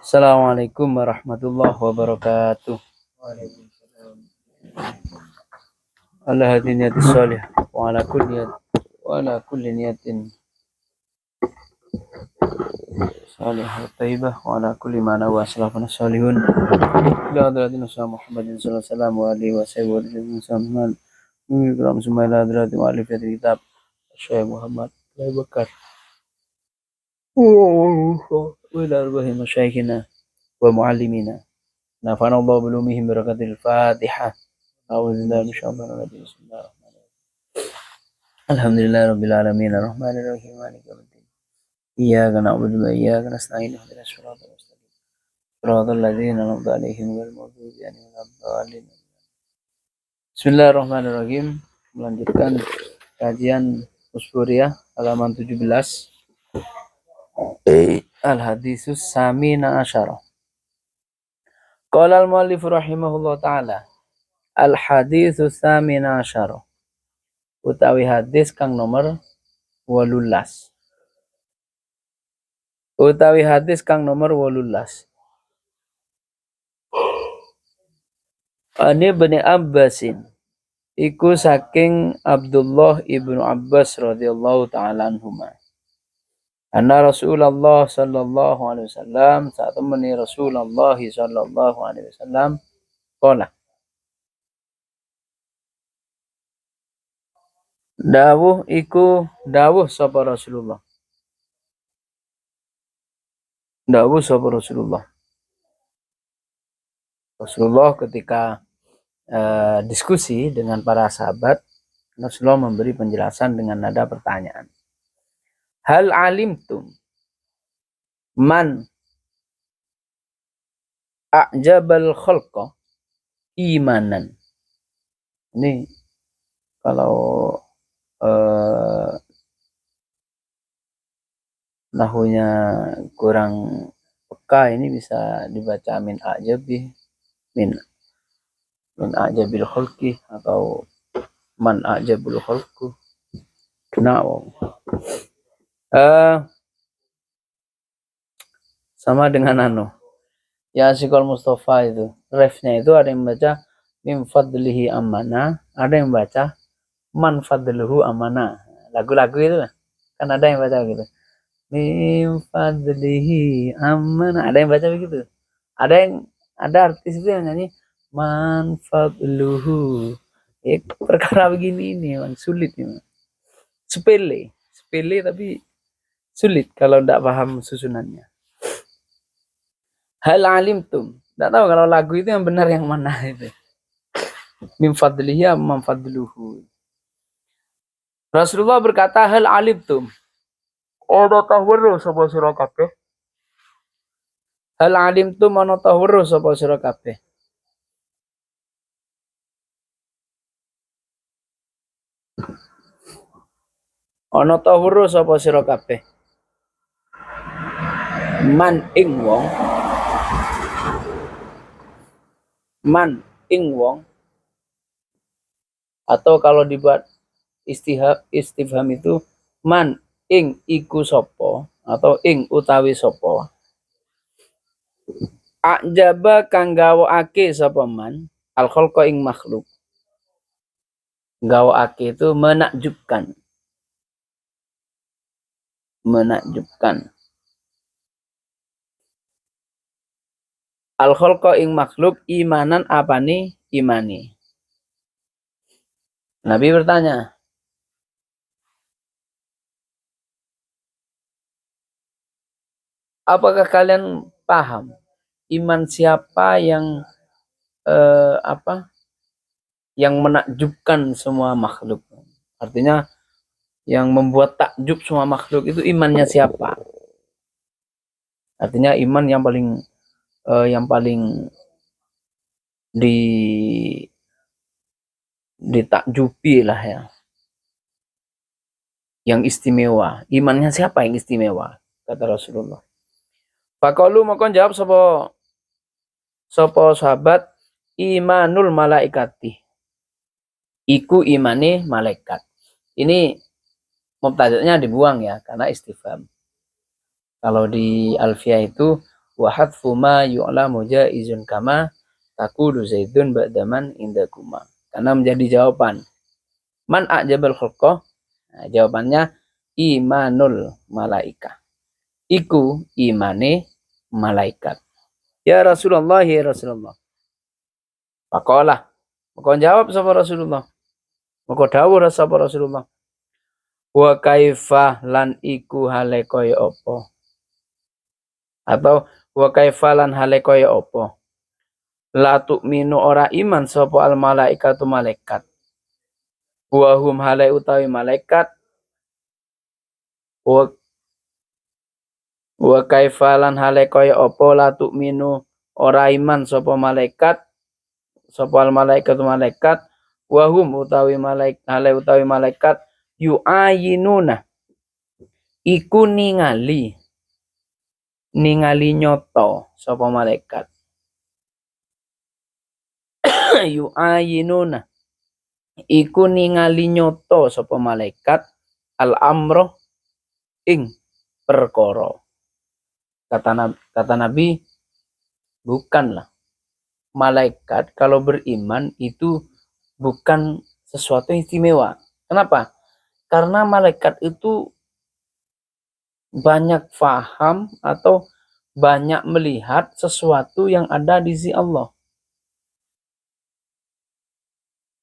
Assalamualaikum warahmatullahi wabarakatuh. Ala hadi niyatis salih wa ala kulli niyatin salihah thayyibah wa ala kulli ma nawa salafun salihun. Ila hadratin Muhammadin sallallahu alaihi wasallam wa alihi wa sahbihi Ikram sumaila hadratin wa alif kitab Syekh Muhammad Abu Bakar wa ila arwahi masyayikhina wa muallimina nafa'ana Allah bilumihim barakatil Fatihah. Alhamdulillah rabbil alamin arrahmanir rahim maliki yaumiddin. Iyyaka na'budu wa iyyaka nasta'in ihdinas siratal mustaqim. Siratal ladzina an'amta 'alaihim ghairil maghdubi 'alaihim waladdallin. Bismillahirrahmanirrahim. Melanjutkan kajian Usfuriyah halaman 17. Al-haditsus samina asyara. Qala al-muallif rahimahullah ta'ala. Al-haditsus samina asyara. Utawi hadis kang nomor 18. Utawi hadis kang nomor 18. Ani bin Abbasin. Iku saking Abdullah ibnu Abbas radhiyallahu ta'ala anhuma. Anna Rasulullah sallallahu alaihi wasallam, saat temani Rasulullah sallallahu alaihi wasallam qala. Dawuh iku dawuh sapa Rasulullah. Dawuh sapa Rasulullah. Rasulullah ketika diskusi dengan para sahabat, Rasulullah memberi penjelasan dengan nada pertanyaan. Hal alimtum man a'jabal khalqa imanan. Ini kalau nahunya kurang peka ini bisa dibaca min a'jabi min a'jabil khalqi atau man a'jabul khalqu. Sama dengan ya Asyikul Mustafa itu refnya itu ada yang baca min fadlihi amana, ada yang baca man fadluhu amana. Lagu-lagu itu kan ada yang baca gitu, min fadlihi amana, ada yang baca begitu. Ada artis itu yang nyanyi man fadluhu. Perkara begini ini memang sulit memang. Sepele tapi sulit kalau tidak paham susunannya. Hal alimtum, tidak tahu kalau lagu itu yang benar yang mana itu. Min fadlihi am fadluhu. Rasulullah berkata, hal alimtum. Ada tahu sapa sira kabeh. Hal alimtum ana tahu sapa sira kabeh. Ana tahu sapa sira kabeh. Man ing wong atau kalau dibuat istifham itu man ing iku sapa atau ing utawi sapa. A'jaba kang gawakake sapa man al khalqa ing makhluk. Gawakake itu menakjubkan. Al khalqa ing makhluk imanan apane imani. Nabi bertanya, apakah kalian paham iman siapa yang yang menakjubkan semua makhluk? Artinya yang membuat takjub semua makhluk itu imannya siapa? Artinya iman yang paling ditakjubi lah ya. Yang istimewa. Imannya siapa yang istimewa? Kata Rasulullah. Faqalu maka jawab sapa sahabat, imanul malaikati. Iku imane malaikat. Ini mubtada'nya dibuang ya karena istifham. Kalau di Alfiyah itu wa hadfu ma yu'lamu jaizun kama taqulu Zaidun ba'daman indakuma. Karena menjadi jawaban. Man a'jabal khalqa? Nah, jawabannya imanul malaika. Iku imane malaikat. Ya Rasulullah, ya Rasulullah. Pakola. Maka jawab sapa Rasulullah. Maka dawuh sapa Rasulullah. Wa kaifa lan iku hale kaya apa? Atau wa kaifa lan hale kaya apa? La tu'minu ora iman sapa al malaikatu malaikat. Wa hum hale utawi malaikat. Wa kaifa lan hale kaya apa la tu'minu ora iman sapa malaikat. Sapa al malaikatu malaikat. Wa hum utawi malaikat hale utawi malaikat yu'ayinuna iku ningali nyoto sapa malaikat. Yu'ayinuna iku ningali nyoto sapa malaikat al amro ing perkara. Kata Nabi, bukanlah malaikat kalau beriman itu bukan sesuatu yang istimewa. Kenapa? Karena malaikat itu banyak faham atau banyak melihat sesuatu yang ada di sisi Allah.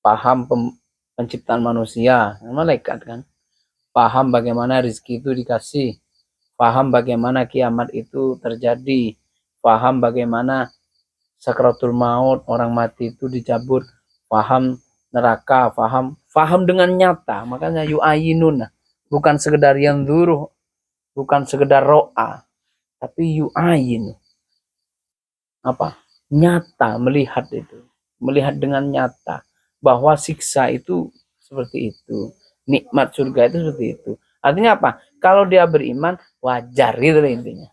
Paham penciptaan manusia, malaikat kan. Paham bagaimana rezeki itu dikasih. Paham bagaimana kiamat itu terjadi. Paham bagaimana sakratul maut, orang mati itu dicabut. Paham neraka, paham dengan nyata. Makanya yu'ayinun, bukan sekedar yang duruh, bukan sekedar ro'a, tapi yu'ayin. Apa? Nyata, melihat itu. Melihat dengan nyata bahwa siksa itu seperti itu. Nikmat surga itu seperti itu. Artinya apa? Kalau dia beriman, wajar gitu intinya.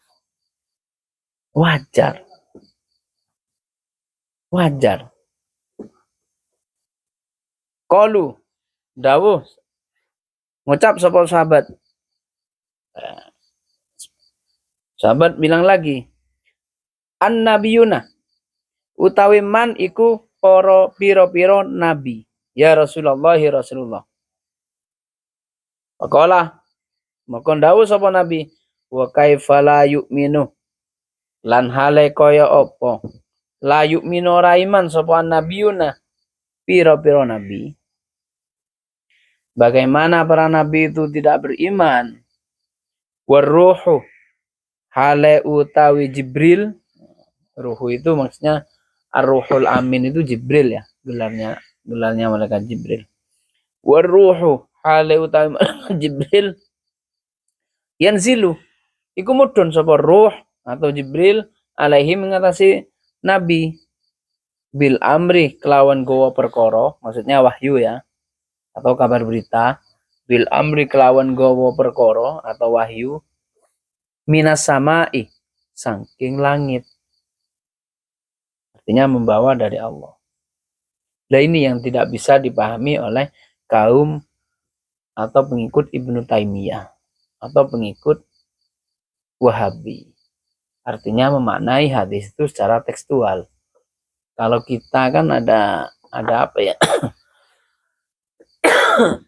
Wajar. Qalu dawuh ngucap sapa sahabat. Sahabat bilang lagi, an-nabiyuna utawi man iku para pira-pira nabi. Ya Rasulullah, ya Rasulullah. Faqala maka dawuh sapa nabi, wa kaifa la yu'minu lan hale kaya apa la yu'minu ora iman sapa nabiyuna pira-pira nabi. Bagaimana para nabi itu tidak beriman? Waruhu hale utawi Jibril. Ruhu itu maksudnya Ar-Ruhul Amin itu Jibril ya, gelarnya malaikat Jibril. Waruhu hale utawi Jibril yanzilu iku mudhun sapa ruh atau Jibril alaihi mengatasi nabi bil amri kelawan gawa perkara, maksudnya wahyu ya atau kabar berita. Bil amri kelawan gawa perkara atau wahyu minas samai saking langit, artinya membawa dari Allah. Nah ini yang tidak bisa dipahami oleh kaum atau pengikut Ibnu Taimiyah atau pengikut Wahabi. Artinya memaknai hadis itu secara tekstual. Kalau kita kan ada apa ya?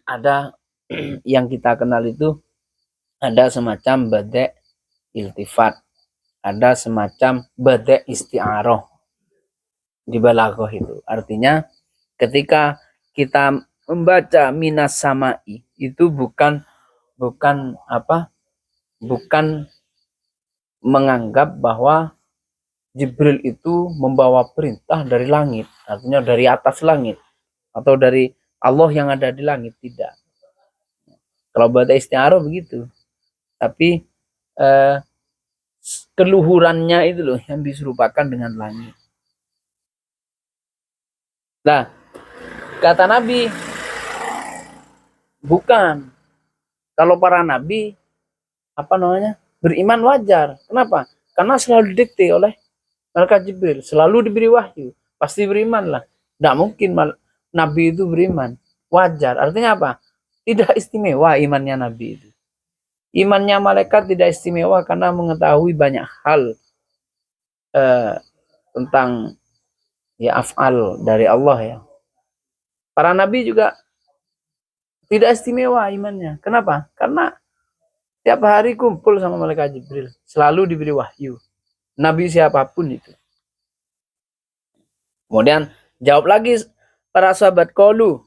Ada yang kita kenal itu ada semacam bada' iltifat, ada semacam bada' isti'arah di balaghah itu. Artinya ketika kita membaca minas samai itu bukan menganggap bahwa Jibril itu membawa perintah dari langit, artinya dari atas langit atau dari Allah yang ada di langit, tidak. Kalau bada' isti'arah begitu. Tapi keluhurannya itu loh yang diserupakan dengan langit. Nah, kata Nabi, bukan. Kalau para nabi beriman wajar. Kenapa? Karena selalu didikte oleh malaikat Jibril, selalu diberi wahyu, pasti beriman lah. Tidak mungkin nabi itu beriman. Wajar. Artinya apa? Tidak istimewa imannya nabi itu. Imannya malaikat tidak istimewa karena mengetahui banyak hal tentang ya af'al dari Allah ya. Para nabi juga tidak istimewa imannya. Kenapa? Karena tiap hari kumpul sama malaikat Jibril, selalu diberi wahyu. Nabi siapapun itu. Kemudian jawab lagi para sahabat, qalu,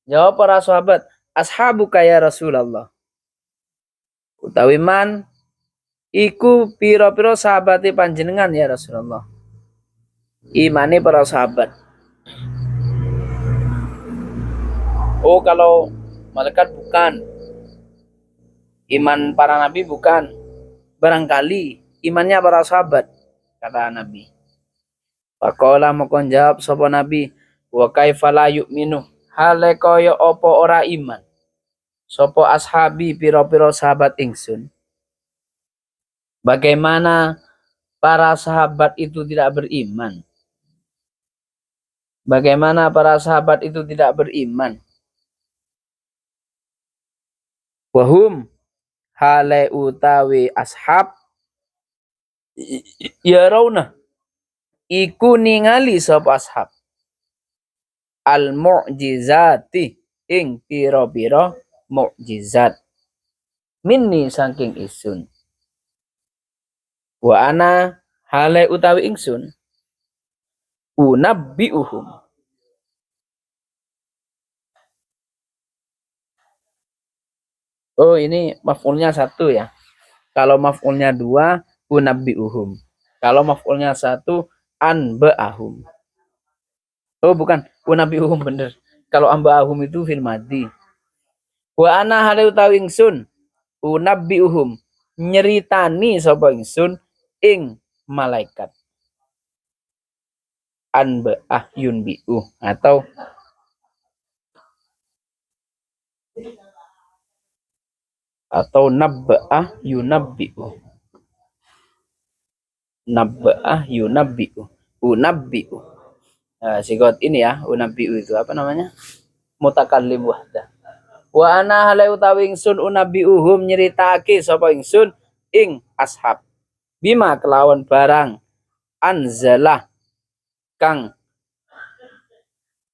jawab para sahabat, ashabuka ya Rasulullah. Utawi man iku piro-piro sahabate panjenengan ya Rasulullah. Imane para sahabat. Oh, kalau malaikat bukan. Iman para nabi bukan. Barangkali imannya para sahabat, kata Nabi. Faqala mokon jawab sapa Nabi, wa kaifa la yu'minu, hale kaya apa ora iman sapa ashabi pira-pira sahabat ingsun. Bagaimana para sahabat itu tidak beriman? Bagaimana para sahabat itu tidak beriman? Wahum hale utawi ashab ya rauna iku ningali sapa ashab al mu'jizati ing pira-pira mukjizat minni saking isun. Wa ana hale utawi ingsun unabbiuhum. Oh, ini maf'ulnya satu ya. Kalau maf'ulnya dua, unabbiuhum. Kalau maf'ulnya satu, anba'ahum. Oh, bukan, unabbiuhum bener. Kalau anba'ahum itu fil madhi. Wa ana hale utawi ingsun unabbiuhum, nyeritani sapa ingsun ing malaikat. Anba'ah yunbi'uh atau nabba'ah yunabbi'uh. Nabba'ah yunabbi'uh. Unabbi'uh. Nah, sigot ini ya, unabbi'uh itu apa namanya? Mutakallim wahdah. Wa ana hale utawi ingsun unabbi'uhum, nyeritake sapa ingsun ing ashab. Bima kelawan barang anzalah kang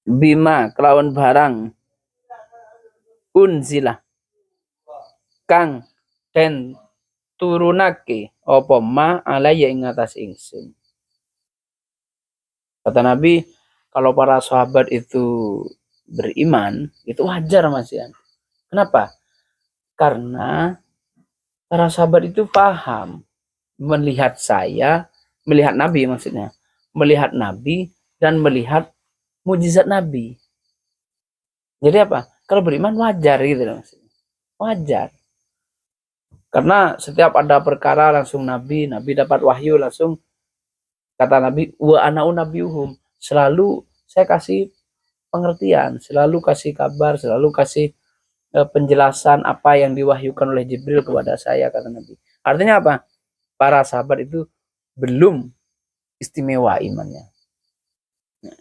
bima kelawan barang unzilah kang den turunake apa ma alaya ing atas ingsun. Kata Nabi, kalau para sahabat itu beriman, itu wajar Mas ya. Kenapa? Karena para sahabat itu paham melihat saya, melihat Nabi maksudnya, melihat Nabi dan melihat mujizat Nabi. Jadi apa? Kalau beriman wajar gitu maksudnya. Wajar. Karena setiap ada perkara langsung Nabi dapat wahyu langsung, kata Nabi, wa ana unabbiuhum, selalu saya kasih pengertian, selalu kasih kabar, selalu kasih penjelasan apa yang diwahyukan oleh Jibril kepada saya, kata Nabi. Artinya apa? Para sahabat itu belum istimewa imannya.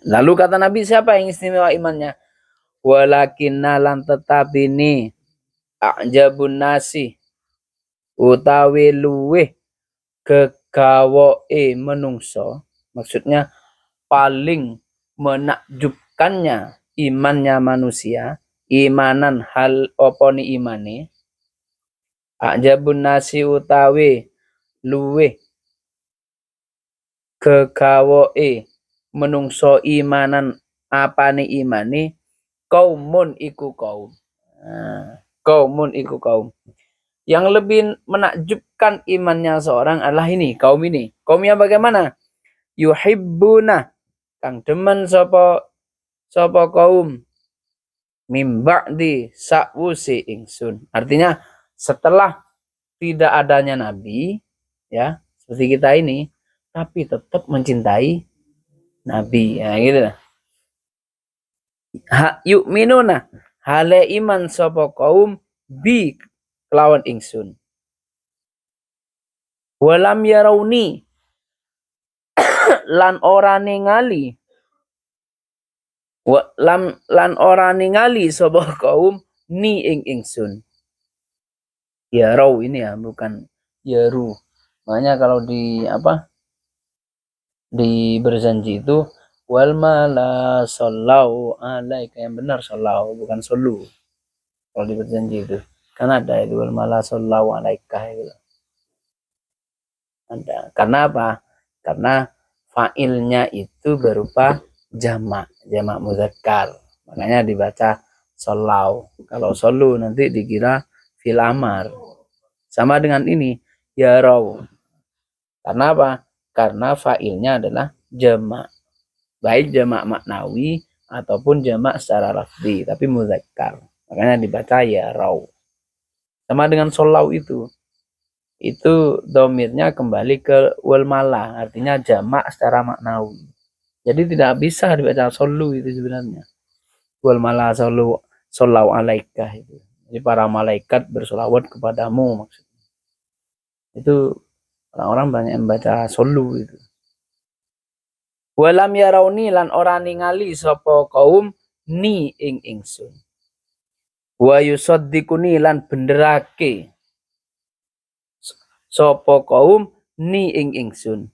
Lalu kata Nabi, siapa yang istimewa imannya? Walakinna lan tetabini a'jabun nasi, utawi luweh kegawoe menungso, maksudnya paling menakjubkannya imannya manusia, imanan hal oponi imane, a'jabun nasi utawi luweh kegawoe menungso imanan apane imane, kaumun iku kaum. Kaumun iku kaum. Yang lebih menakjubkan imannya seorang adalah ini, kaum ini. Kaum yang bagaimana? Yuhibbuna, kang demen sapa kaum mimba'di sa'wusi ingsun. Artinya setelah tidak adanya nabi ya, seperti kita ini, tapi tetap mencintai nabi. Ya gitu lah. Yu'minuna, hale iman sapa kaum bi kelawan ingsun. Walam yarauni, lan ora ningali, lan ora ningali sapa kaum ni ing ingsun. Ya raw ini ya, bukan yaru. Makanya kalau di apa berjanji itu wal mala sallau alaika, yang benar sallau bukan solu kalau di berjanji itu, kan ada itu wal mala sallau alaika itu ada. Karena apa? Karena fa'ilnya itu berupa jamak muzakkar, makanya dibaca sallau. Kalau solu nanti dikira fil amar. Sama dengan ini ya raw. Karena apa? Karena fa'ilnya adalah jamak, baik jamak maknawi ataupun jamak secara lafzi, tapi muzakkar, makanya dibaca ya raw. Sama dengan solau itu domirnya kembali ke wal mala, artinya jamak secara maknawi. Jadi tidak bisa dibaca solu itu sebenarnya. Wal mala solau alaika itu. Jadi para malaikat bersolawat kepadamu maksudnya. Itu orang-orang banyak membaca solu itu. Walam yarauni lan ora ningali sapa kaum ni ing ingsun. Wa yusaddiquni lan benderake sapa kaum ni ing ingsun.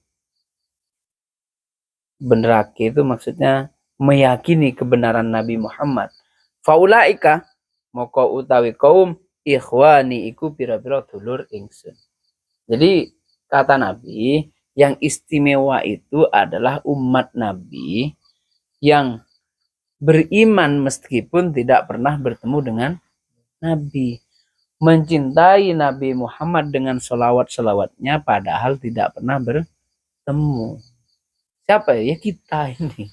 Benderake itu maksudnya meyakini kebenaran Nabi Muhammad. Faulaika moko utawi kaum ikhwani iku pira-pira dulur ingsun. Jadi kata Nabi, yang istimewa itu adalah umat Nabi yang beriman meskipun tidak pernah bertemu dengan Nabi. Mencintai Nabi Muhammad dengan selawat-selawatnya padahal tidak pernah bertemu. Siapa ya? Kita ini.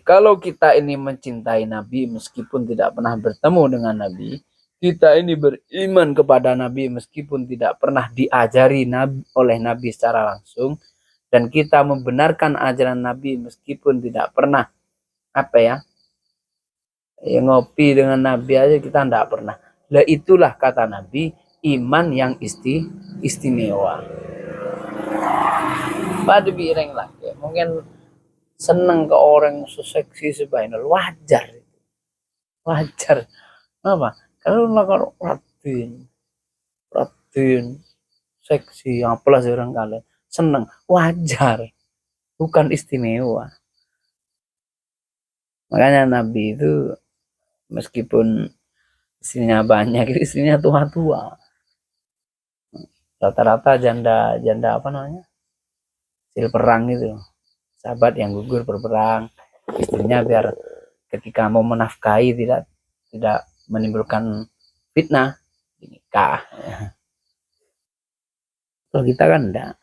Kalau kita ini mencintai Nabi meskipun tidak pernah bertemu dengan Nabi, kita ini beriman kepada Nabi meskipun tidak pernah diajari oleh Nabi secara langsung, dan kita membenarkan ajaran Nabi meskipun tidak pernah ngopi dengan Nabi aja kita tidak pernah. Lah itulah kata Nabi iman yang istimewa. Pada bireng lagi mungkin seneng ke orang seseksi sebainal, wajar apa kalau ratin seksi apalah orang kalian seneng, wajar, bukan istimewa. Makanya Nabi itu meskipun istrinya banyak, istrinya tua-tua, rata-rata janda apa namanya, hasil perang itu, sahabat yang gugur berperang, istrinya biar ketika mau menafkahi tidak menimbulkan fitnah nikah. Kalau kita kan enggak,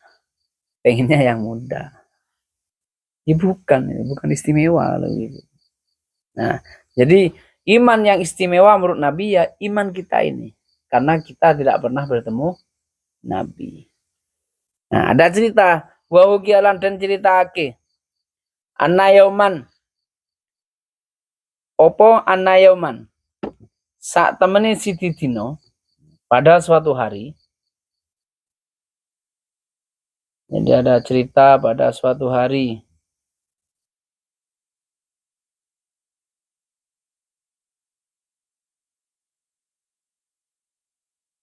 pengennya yang muda. Ya bukan istimewa loh gitu. Nah, jadi iman yang istimewa menurut Nabi ya iman kita ini, karena kita tidak pernah bertemu Nabi. Nah, ada cerita wa ukialan dan cerita ake anayoman opo anayoman saat temene Siti Dino pada suatu hari. Jadi ada cerita pada suatu hari.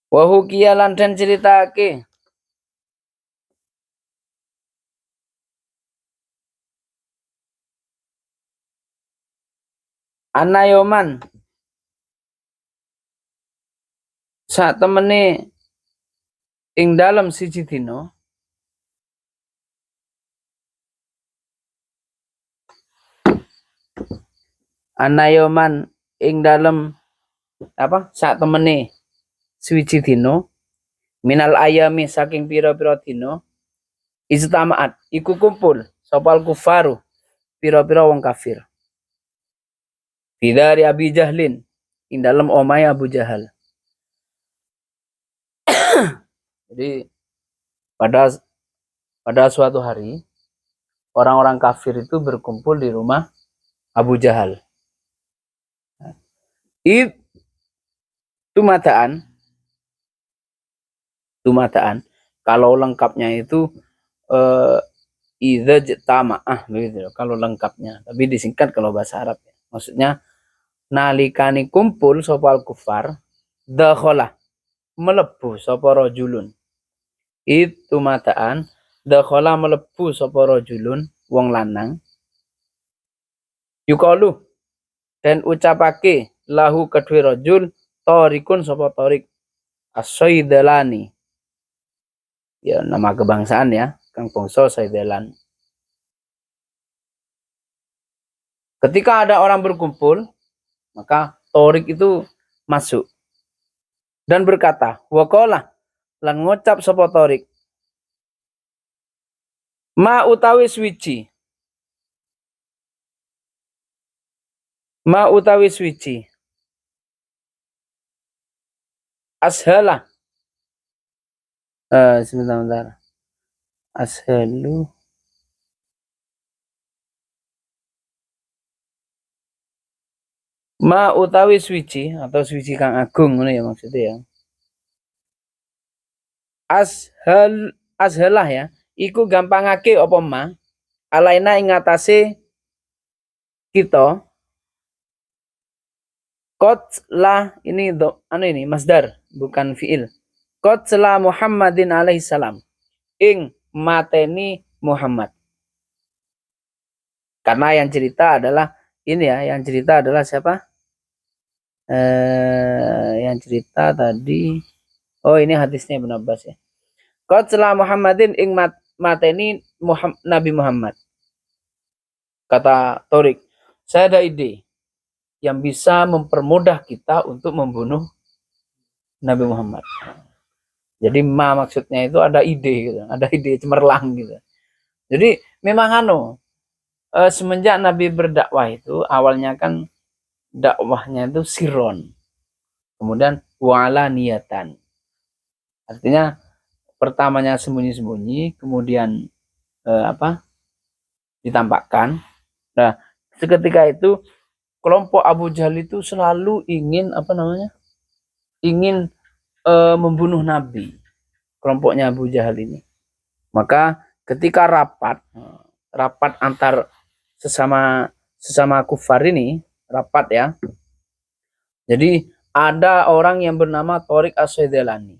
Wahukialan dan cerita ake anayoman saat temene ing dalam siji dino anayoman ing dalam saat temene suwiji dino minal ayami saking pira-pira dino istamaat iku kumpul sopal kufaru pira-pira wong kafir dari Abi Jahlin ing dalam omai Abu Jahal. Jadi pada suatu hari orang-orang kafir itu berkumpul di rumah Abu Jahal. Tumataan kalau lengkapnya itu idza jama'ah begitu kalau lengkapnya, tapi disingkat kalau bahasa Arab ya. Maksudnya nalikani kumpul sopal kufar dakhala melebu sapa rajulun itu mataan dakhala mlebu sapa rajulun wong lanang yuqalu dan ucapake lahu kedue rajul tarikun sapa tarik as-saidalani ya nama kebangsaan ya kang bangsa Saidalan. Ketika ada orang berkumpul maka tarik itu masuk dan berkata waqala lan ngucap sapa tarik ma utawi swiji ashala sebentar ashalu ma utawi swiji atau swiji kang agung ngono ya maksudnya ya ashalah ya iku gampangake apa ma alaina ing atase kita qatla ini ini masdar bukan fiil qatla Muhammadin alaihi salam ing mateni Muhammad karena yang cerita adalah ini ya yang cerita adalah siapa yang cerita tadi oh ini hadisnya Ibnu Abbas ya qatla Muhammadin ing mateni Nabi Muhammad kata Torik saya ada ide yang bisa mempermudah kita untuk membunuh Nabi Muhammad. Jadi maksudnya itu ada ide gitu, ada ide cemerlang gitu. Jadi memang semenjak Nabi berdakwah itu awalnya kan dakwahnya itu sirron. Kemudian wala niatan. Artinya pertamanya sembunyi-sembunyi, kemudian ditampakkan. Nah, seketika itu kelompok Abu Jahal itu selalu ingin ingin membunuh Nabi, kelompoknya Abu Jahal ini. Maka ketika rapat antar sesama kufar ini rapat ya. Jadi ada orang yang bernama Torik As-Saidalani.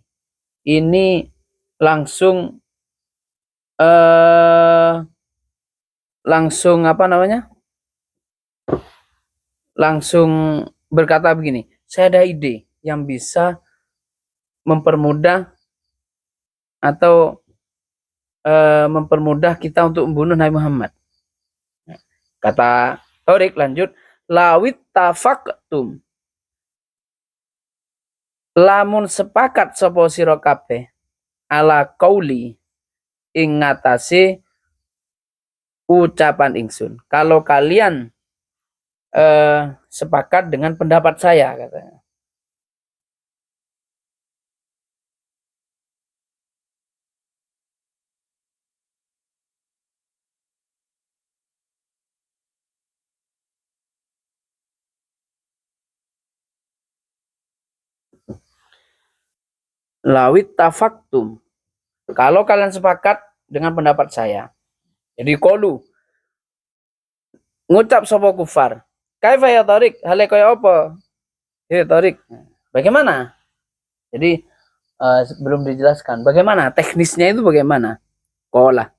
Ini langsung langsung berkata begini, saya ada ide yang bisa mempermudah atau mempermudah kita untuk membunuh Nabi Muhammad. Kata Torik lanjut, lawit tafaqtum lamun sepakat sapa sira kabeh ala qauli ing ngatasé ucapan ingsun. Kalau kalian sepakat dengan pendapat saya katanya. Lawit tafaktum kalau kalian sepakat dengan pendapat saya. Jadi qalu ngucap sapa kufar kaifa ya Tarik hale kaya apa ya Tarik bagaimana jadi belum dijelaskan bagaimana teknisnya itu bagaimana qala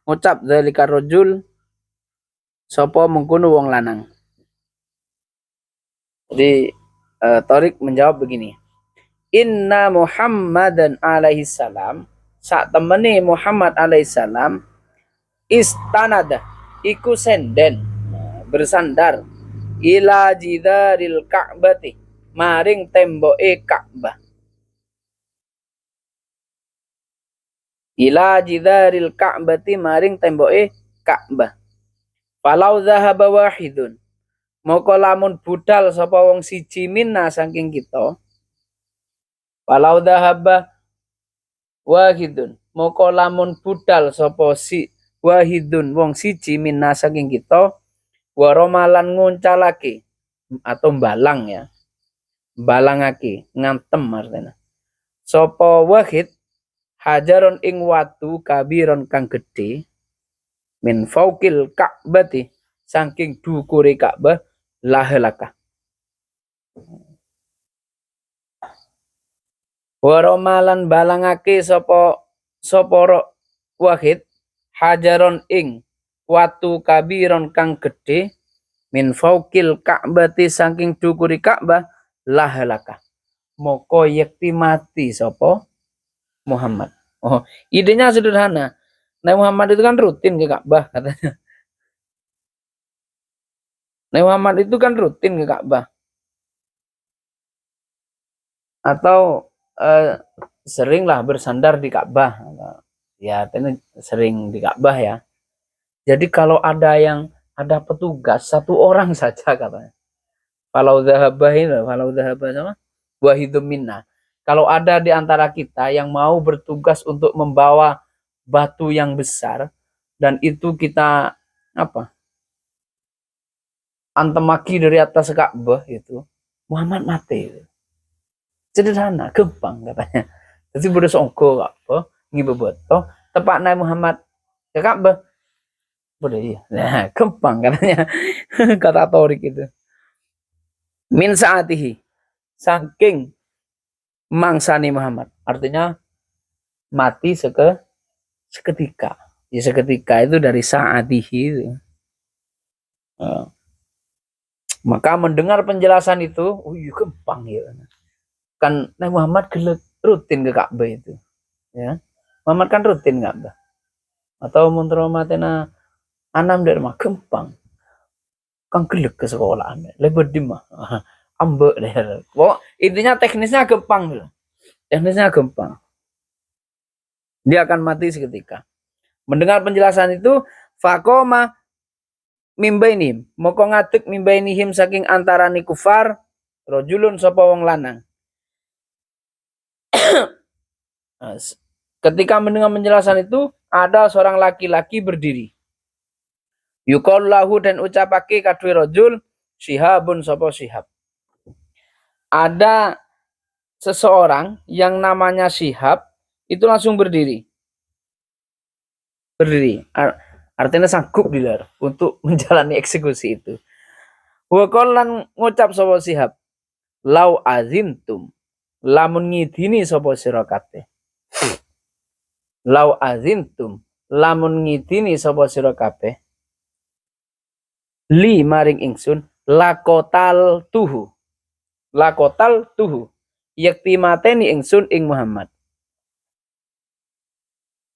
ngucap zalika rajul sapa mengkono wong lanang. Jadi Tarik menjawab begini, inna Muhammadan alaihi salam saat temani Muhammad alaihi salam istanada iku senden bersandar ila jidaril Ka'bati maring temboke Ka'bah ila jidaril Ka'bati maring temboke Ka'bah falau zahaba wahidun moko lamun budal sapa wong siji minna saking kita walau dhahaba wahidun moko lamun budal sapa si wahidun wong siji minna saking kita waromalan nguncalake atau balang ya balangake ngantem artinya sapa wahid hajaron ing watu kabiron kang gedhe min fauqil Ka'bati saking dukure Ka'bah lahelaka. Waromalan balangake sapa wahid hajaron ing watu kabiron kang gede min faukil ka'bati saking dukuri Ka'bah lahelaka. Moko yekti mati sapa Muhammad. Oh, idenya sederhana. Nabi Muhammad itu kan rutin ke Ka'bah katanya. Nabi Muhammad itu kan rutin ke Ka'bah. Atau seringlah bersandar di Ka'bah. Ya, sering di Ka'bah ya. Jadi kalau ada petugas satu orang saja katanya. Kalau zahabah sama wahidum minna. Kalau ada di antara kita yang mau bertugas untuk membawa batu yang besar dan itu kita antemaki dari atas Ka'bah itu, Muhammad mati. Sederhana, gampang katanya. Jadi bodoh songko apa ngibebeto tepak Nabi Muhammad ke Ka'bah. Bodoh iya. Nah, gampang katanya. Kata Torik itu. Min saatihi, saking mangsani Muhammad, artinya mati seketika. Ya seketika itu dari saatihi itu. Maka mendengar penjelasan itu, gampang ya. Kan Nabi Muhammad rutin ke Ka'bah itu. Ya. Muhammad kan rutin Ka'bah. Atau muntromatena anam dari mah gampang. Kang gelek ke sekolah lebar di mah ambek deh. Pokok intinya teknisnya gampang. Teknisnya gampang. Dia akan mati seketika. Mendengar penjelasan itu, fakoma mimbainihim, moko ngatek mimbainihim saking antarani kufar, rojulun sapa wong lanang. Ketika mendengar penjelasan itu, ada seorang laki-laki berdiri. Yuqallahu dan ucapake kadue rojul Syihabun sapa Syihab. Ada seseorang yang namanya Syihab itu langsung berdiri. Artinya sanggup dilar untuk menjalani eksekusi itu. Wa qallan ngucap sapa Syihab, lau azimtum lamun ngidini sapa sira kabeh. Lau azimtum lamun ngidini sapa sira kabeh. Li maring ingsun lakotal tuhu yakti mateni ingsun ing Muhammad.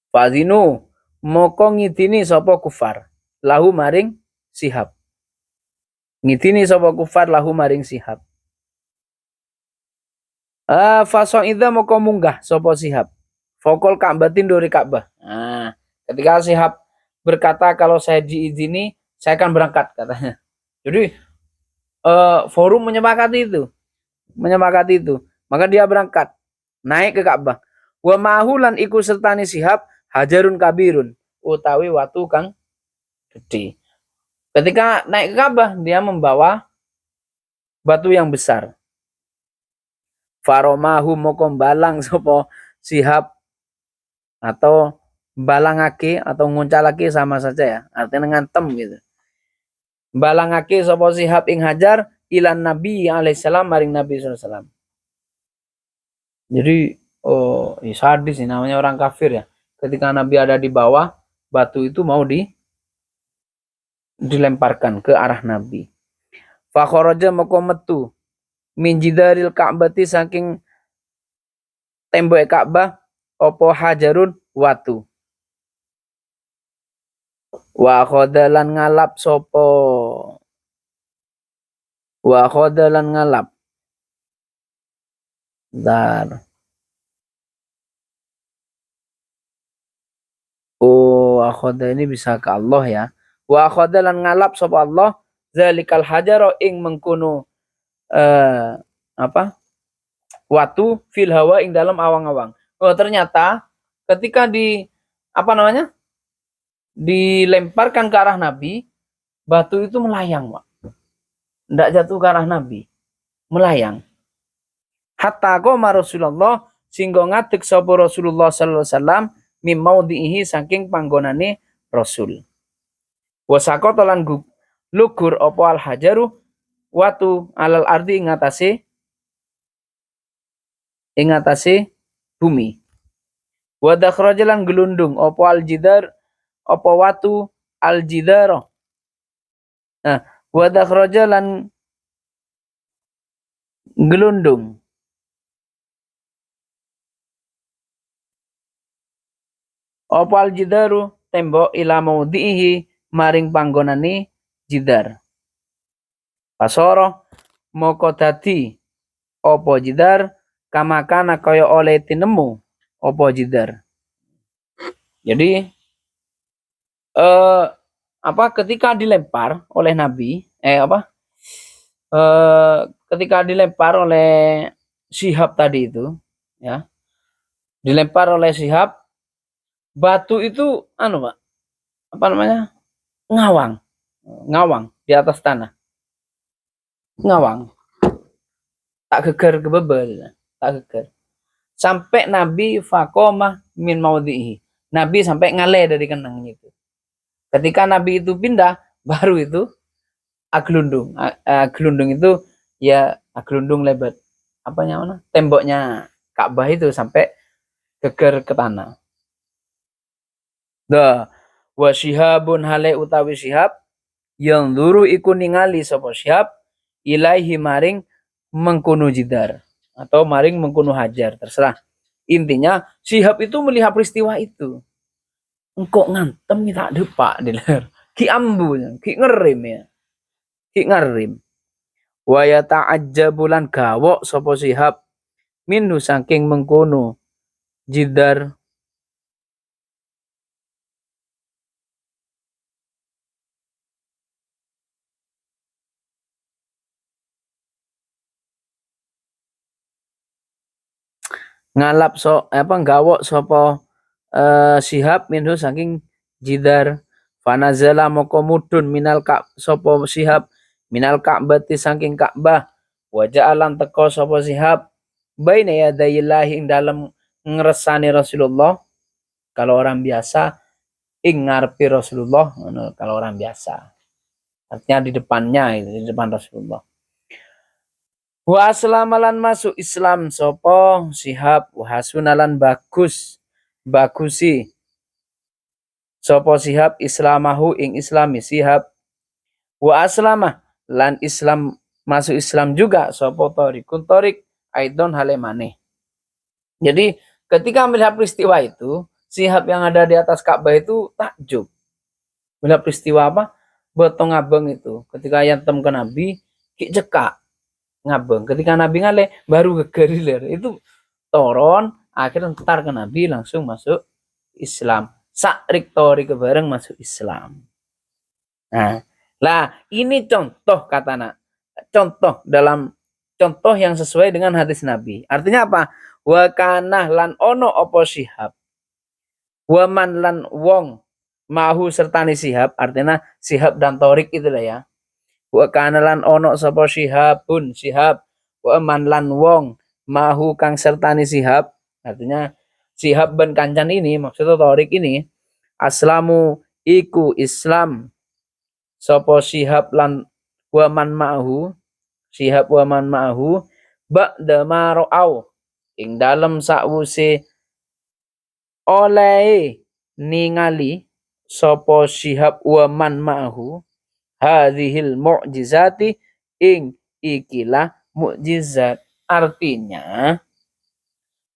Fazinu moko ngidini sapa kufar lahu maring Syihab. Ngidini sapa kufar lahu maring Syihab. Faso idza moko munggah sapa Syihab. Fokol Ka'batin dari Ka'bah. Nah, ketika Syihab berkata kalau saya diizini saya akan berangkat katanya. Jadi forum menyepakati itu. Maka dia berangkat naik ke Ka'bah. Wa ma'hulan iku sertani Syihab hajarun kabirun utawi watu kang gede. Ketika naik ke Ka'bah dia membawa batu yang besar. Faromahu moko balang sapa Syihab atau balangake atau nguncalake sama saja ya. Artinya ngantem gitu. Balangake sapa Syihab ing hajar ilan Nabi alaihissalam maring Nabi sallallahu. Jadi sadis ini namanya orang kafir ya. Ketika Nabi ada di bawah, batu itu mau dilemparkan ke arah Nabi. Fa kharaja moko metu min jidaril Ka'bati saking tembok Ka'bah opo hajarun watu. Wa khodalan ngalap sopo. Wa khodalan ngalap. Dar. Akhoda ini bisa ke Allah ya. Wa khodalan ngalap sopo Allah. Zalikal hajaro ing mengkuno watu fil hawa ing dalam awang-awang. Ternyata ketika dilemparkan ke arah Nabi, batu itu melayang, Pak. Tidak jatuh ke arah Nabi, melayang. Hatta qoma Rasulullah singgo ngadeg sapa Rasulullah sallallahu alaihi wasallam mim maudhihi saking panggonane Rasul. Wa saqata lan lugur apa al hajaru watu alal ardi ing atase bumi. Wa dakhraja lan gelundung apa aljidar apa watu aljidar. Nah, wa dakhraja lan gelundung apa aljidaru tembok ila maudhihi maring panggonane jidar. Pasoro moko dadi apa jidar kamakana kaya oleh tinemu apa jidar. Jadi ketika dilempar oleh Nabi ketika dilempar oleh Syihab tadi itu, ya, dilempar oleh Syihab, batu itu Pak, ngawang di atas tanah, ngawang, tak geger kebebel, tak geger, sampai Nabi fakomah min maudhihi, Nabi sampai ngale dari kenangnya itu. Ketika Nabi itu pindah, baru itu aglundung. Aglundung itu ya aglundung lebat. Temboknya Ka'bah itu sampai geger ke tanah. Dah, wa Syihabun hale utawi Syihab yang luru iku ningali sapa Syihab ilaihi maring mengkono jidar atau maring mengkono hajar, terserah. Intinya Syihab itu melihat peristiwa itu. Engkau ngantem tak depak diler. Ki ambu, ki ngerim ya. Ki ngerim. Wa yata'ajjabu lan gawok sapa Syihab minhu saking mengkono jidar. Ngalap gawok sapa Syihab minhu saking jidar. Fanazala moko mudun minal sapa Syihab minal Ka'bati saking Ka'bah. Wa ja'alan teko sapa Syihab baina yadayillahi ing dalem ngresani Rasulullah. Kalau orang biasa ing ngarepi Rasulullah, kalau orang biasa. Artinya di depannya itu, di depan Rasulullah. Wa aslamalan masuk Islam sopo Syihab wa hasunalan bagusi sopo Syihab islamahu ing islami Syihab wa aslamah lan Islam masuk Islam juga sopo Torik aidon halemane. Jadi ketika melihat peristiwa itu, Syihab yang ada di atas Ka'bah itu takjub. Melihat peristiwa botong abang itu ketika yantem ke Nabi ki cekak ngabeng. Ketika Nabi ngale baru gegeriler itu toron akhirnya ntar ke Nabi langsung masuk Islam. Sakrik tori kebareng masuk Islam. Nah, lah ini contoh contoh yang sesuai dengan hadis Nabi. Artinya apa? Wa kana lan ono opo Syihab. Wa man lan wong mahu sertani Syihab, artinya Syihab dan Torik itulah ya. Wa kana lan ono sapa Syihabun Syihab wa man lan wong mahu kang sertani Syihab, artinya Syihab ben kancan ini maksudnya Torik ini aslamu iku Islam sapa Syihab lan wa man ma'hu Syihab wa man ma'hu ba'da ma ra'au ing dalem sakwuse oleh ningali sapa Syihab wa man ma'hu hadhil mu'jizati ing ikilah mukjizat. Artinya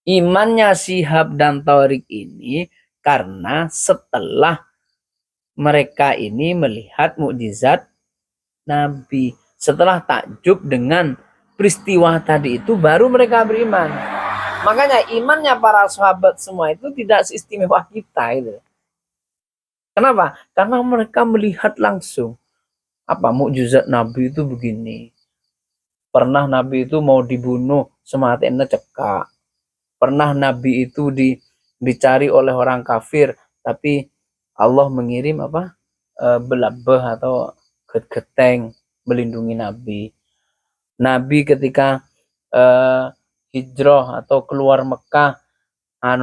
imannya Syihab dan Torik ini karena setelah mereka ini melihat mukjizat Nabi, setelah takjub dengan peristiwa tadi itu baru mereka beriman. Makanya imannya para sahabat semua itu tidak seistimewa kita itu. Kenapa? Karena mereka melihat langsung mukjizat Nabi itu begini. Pernah Nabi itu mau dibunuh sematinya cekak. Pernah Nabi itu dicari oleh orang kafir, tapi Allah mengirim belabeh atau geteng melindungi Nabi. Nabi ketika hijrah atau keluar Mekah,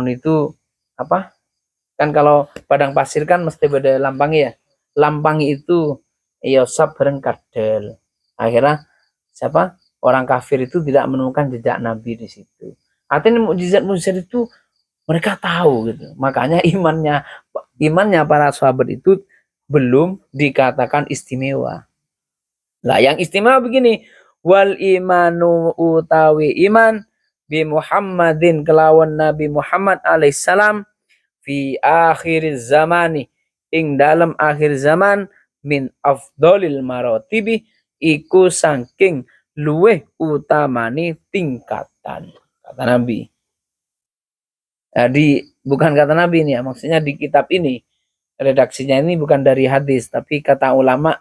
itu kan kalau padang pasir kan mesti beda lampangi ya. Lampangi itu Yosab bareng kadel. Akhirnya orang kafir itu tidak menemukan jejak Nabi di situ. Artinya mukjizat-mukjizat itu mereka tahu gitu. Makanya imannya para sahabat itu belum dikatakan istimewa. Lah yang istimewa begini, wal imanu utawi iman bi Muhammadin kelawan Nabi Muhammad alaihissalam fi akhir zamani ing dalam akhir zaman min afdolil marotibi iku saking luweh utamani tingkatan, kata Nabi. Bukan kata Nabi ini ya, maksudnya di kitab ini redaksinya ini bukan dari hadis, tapi kata ulama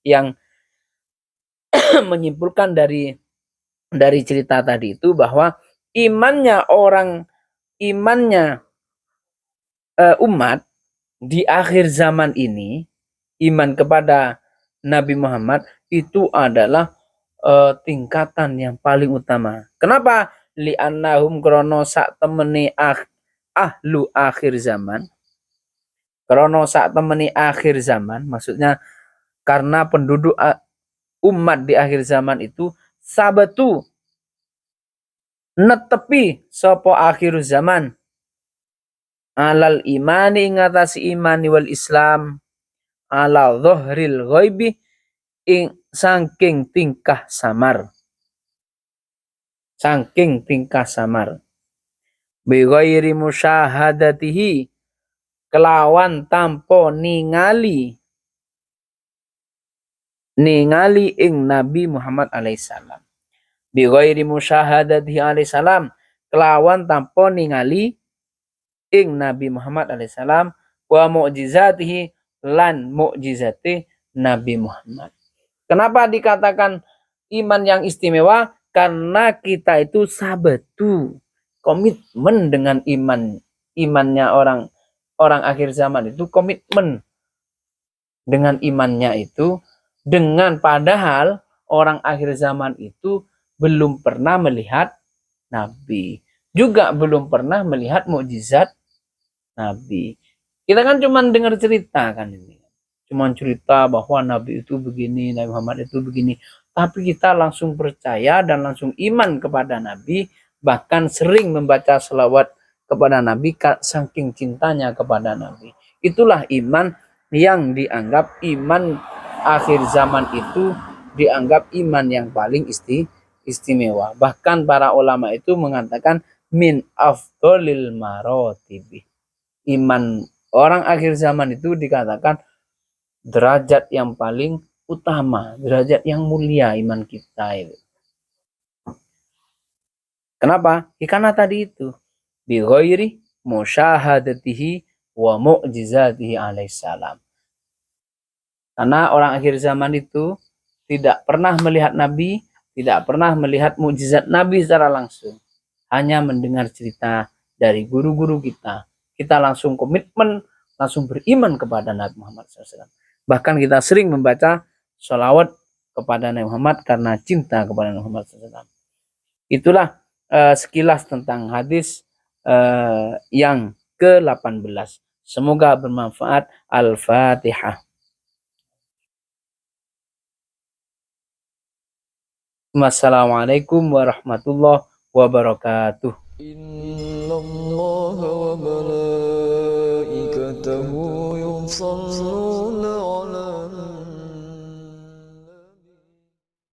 yang menyimpulkan dari cerita tadi itu bahwa imannya umat di akhir zaman ini, iman kepada Nabi Muhammad itu adalah tingkatan yang paling utama. Kenapa? Li'annahum krono sak temeni ahlu akhir zaman. Krono sak temeni akhir zaman, maksudnya karena penduduk umat di akhir zaman itu sabatu netepi sopo akhir zaman alal imani ngatasi imani wal Islam ala dhohril ghaibi ing saking tingkah samar bi ghairi musyahadatihi kelawan tanpa ningali ing Nabi Muhammad alaihissalam. Bi ghairi musyahadatihi alaihissalam kelawan tanpa ningali ing Nabi Muhammad alaihissalam wa mu'jizatihi lan mu'jizati Nabi Muhammad. Kenapa dikatakan iman yang istimewa? Karena kita itu sabatu komitmen dengan imannya orang akhir zaman itu komitmen dengan imannya itu, dengan padahal orang akhir zaman itu belum pernah melihat Nabi, juga belum pernah melihat mukjizat Nabi. Kita kan cuma dengar cerita kan ini. Cuma cerita bahwa Nabi itu begini, Nabi Muhammad itu begini. Tapi kita langsung percaya dan langsung iman kepada Nabi. Bahkan sering membaca selawat kepada Nabi saking cintanya kepada Nabi. Itulah iman yang dianggap iman akhir zaman itu, dianggap iman yang paling istimewa. Bahkan para ulama itu mengatakan min afdolil marotibi. Iman orang akhir zaman itu dikatakan derajat yang paling utama, derajat yang mulia iman kita itu. Kenapa? Karena tadi itu bi ghairi musyahadatihi wa mu'jizatihi alaihissalam. Karena orang akhir zaman itu tidak pernah melihat Nabi, tidak pernah melihat mukjizat Nabi secara langsung. Hanya mendengar cerita dari guru-guru kita. Kita langsung komitmen, langsung beriman kepada Nabi Muhammad SAW. Bahkan kita sering membaca sholawat kepada Nabi Muhammad karena cinta kepada Nabi Muhammad SAW. Itulah sekilas tentang hadis yang ke-18. Semoga bermanfaat. Al-Fatihah. Wassalamualaikum warahmatullahi wabarakatuh. Innallaha wa malaikatahu yusholluna